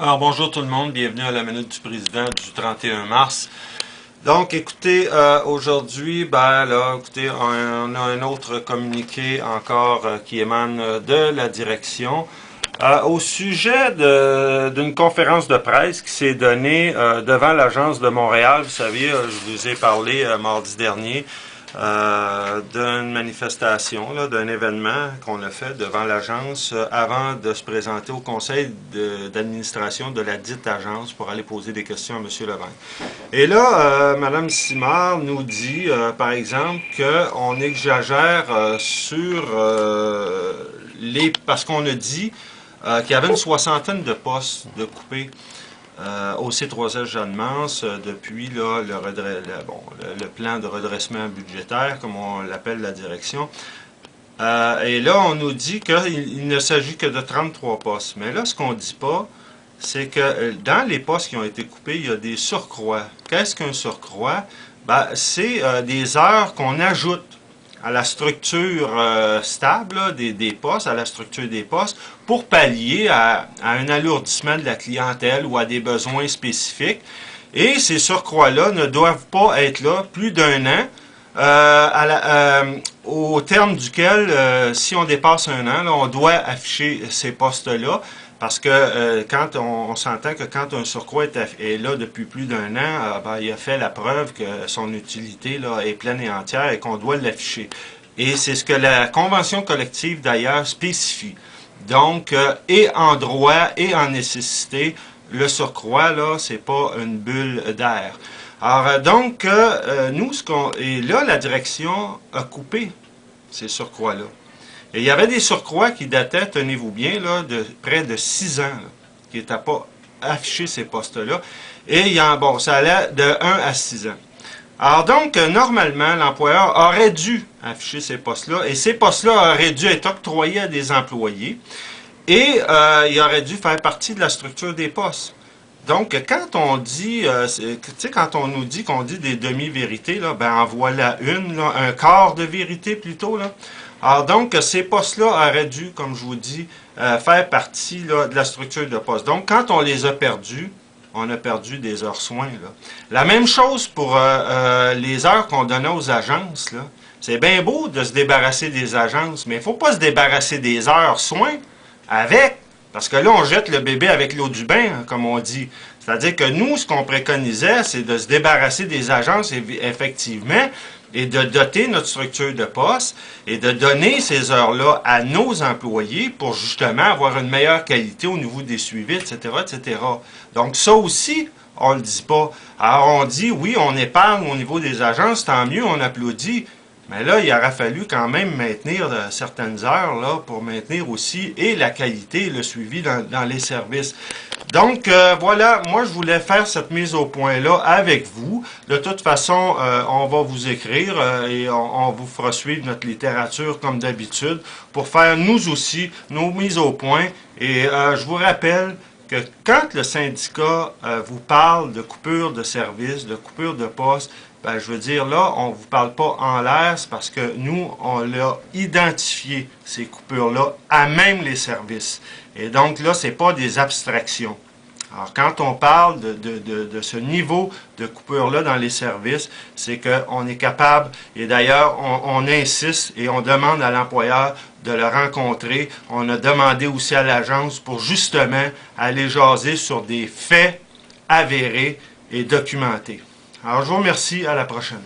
Alors bonjour tout le monde, bienvenue à la Minute du Président du 31 mars. Donc écoutez, aujourd'hui, écoutez, on a un autre communiqué encore qui émane de la direction au sujet d'une conférence de presse qui s'est donnée devant l'Agence de Montréal. Vous savez, je vous ai parlé mardi dernier d'une manifestation, d'un événement qu'on a fait devant l'agence avant de se présenter au conseil d'administration de la dite agence pour aller poser des questions à M. Levin. Et là, Mme Simard nous dit, par exemple, qu'on exagère sur parce qu'on a dit qu'il y avait une soixantaine de postes de coupés au C3S Jeanne-Mance depuis là, le plan de redressement budgétaire, comme on l'appelle la direction. Et là, on nous dit qu'il ne s'agit que de 33 postes. Mais là, ce qu'on ne dit pas, c'est que dans les postes qui ont été coupés, il y a des surcroît. Qu'est-ce qu'un surcroît? C'est des heures qu'on ajoute à la structure stable là, des postes, à la structure des postes, pour pallier à un alourdissement de la clientèle ou à des besoins spécifiques. Et ces surcroîts-là ne doivent pas être là plus d'un an, au terme duquel, si on dépasse un an, là, on doit afficher ces postes-là. Parce que quand on s'entend que quand un surcroît est là depuis plus d'un an, il a fait la preuve que son utilité là, est pleine et entière et qu'on doit l'afficher. Et c'est ce que la convention collective d'ailleurs spécifie. Donc, et en droit et en nécessité, le surcroît, là, c'est pas une bulle d'air. Alors, donc, nous, et là, la direction a coupé ces surcroîts-là. Et il y avait des surcroîts qui dataient, tenez-vous bien, là, de près de 6 ans, là, qui n'étaient pas affichés ces postes-là. Et ça allait de 1 à 6 ans. Alors donc, normalement, l'employeur aurait dû afficher ces postes-là, et ces postes-là auraient dû être octroyés à des employés, et ils auraient dû faire partie de la structure des postes. Donc, quand on dit, quand on nous dit qu'on dit des demi-vérités, là, en voilà une, là, un quart de vérité plutôt, là. Alors donc, ces postes-là auraient dû, comme je vous dis, faire partie là, de la structure de poste. Donc, quand on les a perdus, on a perdu des heures soins. Là. La même chose pour les heures qu'on donnait aux agences. C'est bien beau de se débarrasser des agences, mais il ne faut pas se débarrasser des heures soins avec, parce que là, on jette le bébé avec l'eau du bain, hein, comme on dit. C'est-à-dire que nous, ce qu'on préconisait, c'est de se débarrasser des agences, effectivement, et de doter notre structure de poste et de donner ces heures-là à nos employés pour justement avoir une meilleure qualité au niveau des suivis, etc., etc. Donc ça aussi, on ne le dit pas. Alors on dit, oui, on épargne au niveau des agences, tant mieux, on applaudit. Mais là, il aurait fallu quand même maintenir certaines heures là, pour maintenir aussi et la qualité et le suivi dans les services. Donc, voilà, moi, je voulais faire cette mise au point-là avec vous. De toute façon, on va vous écrire et on vous fera suivre notre littérature comme d'habitude pour faire, nous aussi, nos mises au point. Et je vous rappelle que quand le syndicat vous parle de coupure de service, de coupure de poste, je veux dire, là, on ne vous parle pas en l'air, c'est parce que nous, on l'a identifié, ces coupures-là, à même les services. Et donc, là, ce n'est pas des abstractions. Alors, quand on parle de ce niveau de coupure-là dans les services, c'est qu'on est capable, et d'ailleurs, on insiste et on demande à l'employeur de le rencontrer. On a demandé aussi à l'agence pour justement aller jaser sur des faits avérés et documentés. Alors, je vous remercie. À la prochaine.